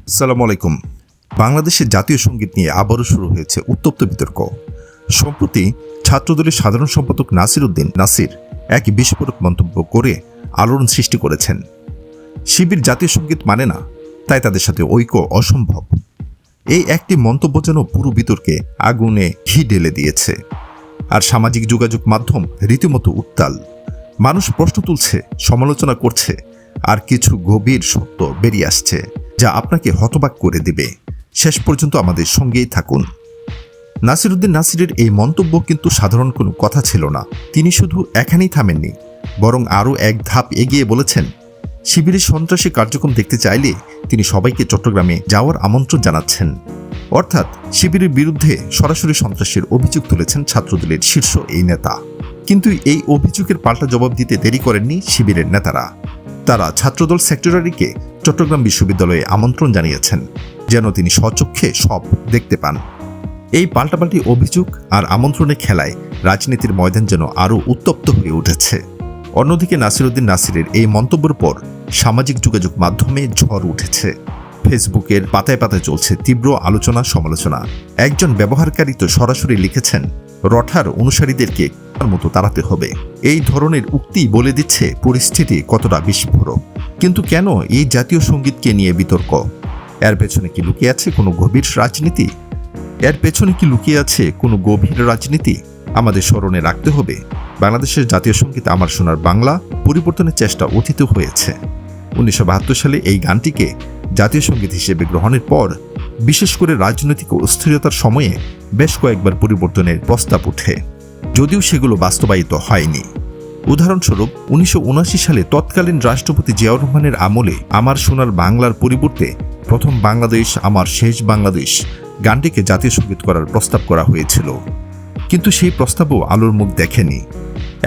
আসসালামু আলাইকুম। বাংলাদেশের জাতীয় সঙ্গীত নিয়ে আবারও শুরু হয়েছে উত্তপ্ত বিতর্ক। সম্প্রতি ছাত্রদলের সাধারণ সম্পাদক নাসির উদ্দিন নাসির এক বিস্ফোরক মন্তব্য করে আলোড়ন সৃষ্টি করেছেন। শিবির জাতীয় সঙ্গীত মানে না, তাই তাদের সাথে ঐক্য অসম্ভব। এই একটি মন্তব্য যেন পুরো বিতর্কে আগুনে ঘি ঢেলে দিয়েছে। আর সামাজিক যোগাযোগ মাধ্যম রীতিমতো উত্তাল। মানুষ প্রশ্ন তুলছে, সমালোচনা করছে, আর কিছু গভীর সত্য বেরিয়ে আসছে যা আপনাকে হতবাক করে দেবে। শেষ পর্যন্ত আমাদের সঙ্গেই থাকুন। নাসির উদ্দিন নাসিরের এই মন্তব্য কিন্তু সাধারণ কোনো কথা ছিল না। তিনি শুধু এখানেই থামেননি, বরং আরও এক ধাপ এগিয়ে বলেছেন, শিবিরের সন্ত্রাসী কার্যক্রম দেখতে চাইলে তিনি সবাইকে চট্টগ্রামে যাওয়ার আমন্ত্রণ জানাচ্ছেন। অর্থাৎ শিবিরের বিরুদ্ধে সরাসরি সন্ত্রাসের অভিযোগ তুলেছেন ছাত্রদলের শীর্ষ এই নেতা। কিন্তু এই অভিযোগের পাল্টা জবাব দিতে দেরি করেননি শিবিরের নেতারা। তারা ছাত্রদল সেক্রেটারিকে চট্টগ্রাম বিশ্ববিদ্যালয়ে আমন্ত্রণ জানিয়েছেন, যেন তিনি স্বচক্ষে সব দেখতে পান। এই পাল্টাপাল্টি অভিযোগ আর আমন্ত্রণের খেলায় রাজনীতির ময়দান যেন আরও উত্তপ্ত হয়ে উঠেছে। অন্যদিকে নাসির উদ্দিন নাসিরের এই মন্তব্যের পর সামাজিক যোগাযোগ মাধ্যমে ঝড় উঠেছে। ফেসবুকের পাতায় পাতায় চলছে তীব্র আলোচনা সমালোচনা। একজন ব্যবহারকারী তো সরাসরি লিখেছেন, রঠার অনুসারীদেরকে মতো তাড়াতে হবে। এই ধরনের উক্তি বলে দিচ্ছে পরিস্থিতি কতটা বিস্ফোরক। কিন্তু কেন এই জাতীয় সঙ্গীতকে নিয়ে বিতর্ক? এর পেছনে কি লুকিয়ে আছে কোনো গভীর রাজনীতি? আমাদের স্মরণে রাখতে হবে, বাংলাদেশের জাতীয় সঙ্গীত আমার সোনার বাংলা পরিবর্তনের চেষ্টা অতীত হয়েছে। 1972 সালে এই গানটিকে জাতীয় সঙ্গীত হিসেবে গ্রহণের পর বিশেষ করে রাজনৈতিক অস্থিরতার সময়ে বেশ কয়েকবার পরিবর্তনের প্রস্তাব ওঠে, যদিও সেগুলো বাস্তবায়িত হয়নি। উদাহরণস্বরূপ 1979 সালে তৎকালীন রাষ্ট্রপতি জিয়াউর রহমানের আমলে আমার সোনার বাংলার পরিবর্তে প্রথম বাংলাদেশ আমার শেষ বাংলাদেশ গানটিকে জাতীয় সঙ্গীত করার প্রস্তাব করা হয়েছিল। কিন্তু সেই প্রস্তাবও আলোর মুখ দেখেনি।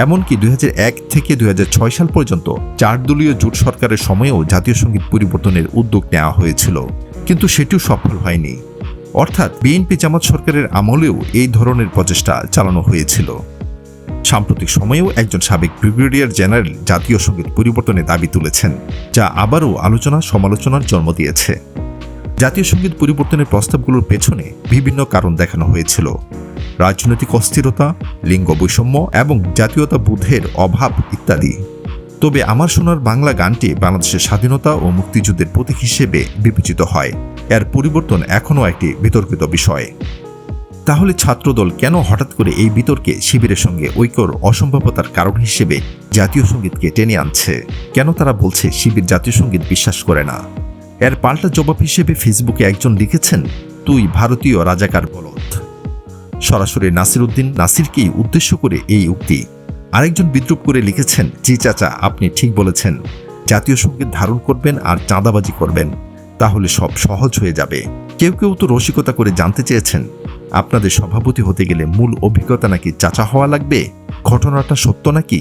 এমনকি 2001 থেকে 2006 সাল পর্যন্ত 4 দলীয় জোট সরকারের সময়েও জাতীয় সঙ্গীত পরিবর্তনের উদ্যোগ নেওয়া হয়েছিল, কিন্তু সেটিও সফল হয়নি। অর্থাৎ বিএনপি জামাত সরকারের আমলেও এই ধরনের প্রচেষ্টা চালানো হয়েছিল। সাম্প্রতিক সময়েও একজন সাবেক ব্রিগেডিয়ার জেনারেল জাতীয় সঙ্গীত পরিবর্তনের দাবি তুলেছেন, যা আবারও আলোচনা সমালোচনার জন্ম দিয়েছে। জাতীয় সঙ্গীত পরিবর্তনের প্রস্তাবগুলোর পেছনে বিভিন্ন কারণ দেখানো হয়েছিল: রাজনৈতিক অস্থিরতা, লিঙ্গ বৈষম্য এবং জাতীয়তাবোধের অভাব ইত্যাদি। তবে আমার সোনার বাংলা গানটি বাংলাদেশের স্বাধীনতা ও মুক্তিযুদ্ধের প্রতীক হিসেবে বিবেচিত হয়। এর পরিবর্তন এখনও একটি বিতর্কিত বিষয়। তাহলে ছাত্রদল কেন হঠাৎ করে এই বিতর্কে শিবিরের সঙ্গে ঐক্যর অসম্ভবতার কারণ হিসেবে জাতীয় সঙ্গীতকে টেনে আনছে? কেন তারা বলছে শিবির জাতীয় সঙ্গীত বিশ্বাস করে না? এর পাল্টা জবাব হিসেবে ফেসবুকে একজন লিখেছেন, তুই ভারতীয় রাজাকার বলদ। সরাসরি নাসির উদ্দিন নাসিরকেই উদ্দেশ্য করে এই উক্তি। আরেকজন বিদ্রুপ করে লিখেছেন, জি চাচা, আপনি ঠিক বলেছেন, জাতীয় সঙ্গীত ধারণ করবেন আর চাঁদাবাজি করবেন, তাহলে সব সহজ হয়ে যাবে। কেউ কেউ তো রসিকতা করে জানতে চেয়েছেন, আপনাদের সভাপতি হতে গেলে মূল অভিজ্ঞতা নাকি চাচা হওয়া লাগবে? ঘটনাটা সত্য নাকি?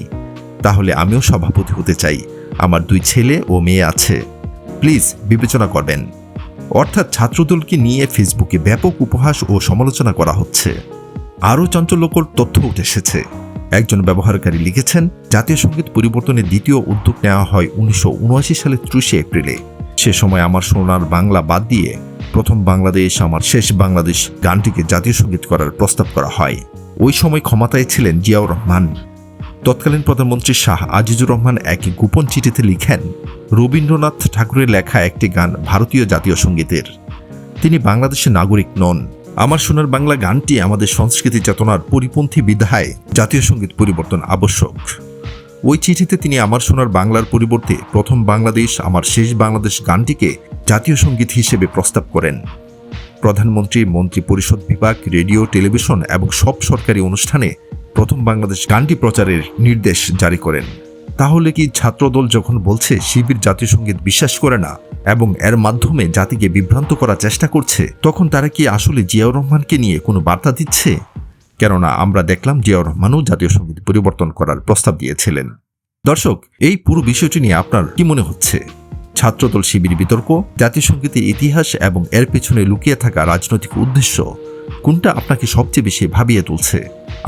তাহলে আমিও সভাপতি হতে চাই, আমার 2 ছেলে ও মেয়ে আছে, প্লিজ বিবেচনা করবেন। অর্থাৎ ছাত্রদলকে নিয়ে ফেসবুকে ব্যাপক উপহাস ও সমালোচনা করা হচ্ছে। আরও চাঞ্চল্যকর তথ্য উঠে এসেছে। একজন ব্যবহারকারী লিখেছেন, জাতীয় সঙ্গীত পরিবর্তনের দ্বিতীয় উদ্যোগ নেওয়া হয় 1979 সালের 30 এপ্রিলে। সে সময় আমার সোনার বাংলা বাদ দিয়ে প্রথম বাংলাদেশ আমার শেষ বাংলাদেশ গানটিকে জাতীয় সঙ্গীত করার প্রস্তাব করা হয়। ওই সময় ক্ষমতায় ছিলেন জিয়াউর রহমান। তৎকালীন প্রধানমন্ত্রী শাহ আজিজুর রহমান এক গোপন চিঠিতে লিখেন, রবীন্দ্রনাথ ঠাকুরের লেখা একটি গান ভারতীয় জাতীয় সঙ্গীতের। তিনি বাংলাদেশের নাগরিক নন। আমার সোনার বাংলা গানটি আমাদের সংস্কৃতি চেতনার পরিপন্থী বিধায় জাতীয় সঙ্গীত পরিবর্তন আবশ্যক। ওই চিঠিতে তিনি আমার সোনার বাংলার পরিবর্তে প্রথম বাংলাদেশ আমার শেষ বাংলাদেশ গানটিকে জাতীয় সঙ্গীত হিসেবে প্রস্তাব করেন। প্রধানমন্ত্রী, মন্ত্রী পরিষদ বিভাগ, রেডিও, টেলিভিশন এবং সব সরকারি অনুষ্ঠানে প্রথম বাংলাদেশ গানটি প্রচারের নির্দেশ জারি করেন। তাহলে কি ছাত্রদল যখন বলছে শিবির জাতীয় সঙ্গীত বিশ্বাস করে না এবং এর মাধ্যমে জাতিকে বিভ্রান্ত করার চেষ্টা করছে, তখন তারা কি আসলে জিয়াউর রহমানকে নিয়ে কোনো বার্তা দিচ্ছে? কেননা আমরা দেখলাম জিয়াউর রহমানও জাতীয় সঙ্গীত পরিবর্তন করার প্রস্তাব দিয়েছিলেন। দর্শক, এই পুরো বিষয়টি নিয়ে আপনার কি মনে হচ্ছে? ছাত্রদল শিবির বিতর্ক, জাতীয় সঙ্গীতের ইতিহাস এবং এর পেছনে লুকিয়ে থাকা রাজনৈতিক উদ্দেশ্য, কোনটা আপনাকে সবচেয়ে বেশি ভাবিয়ে তুলছে?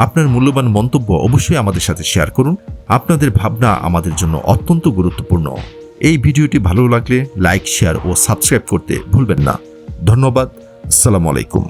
আপনার মূল্যবান মন্তব্য অবশ্যই আমাদের সাথে শেয়ার করুন। আপনাদের ভাবনা আমাদের জন্য অত্যন্ত গুরুত্বপূর্ণ। এই ভিডিওটি ভালো লাগলে লাইক, শেয়ার ও সাবস্ক্রাইব করতে ভুলবেন না। ধন্যবাদ। আসসালামু আলাইকুম।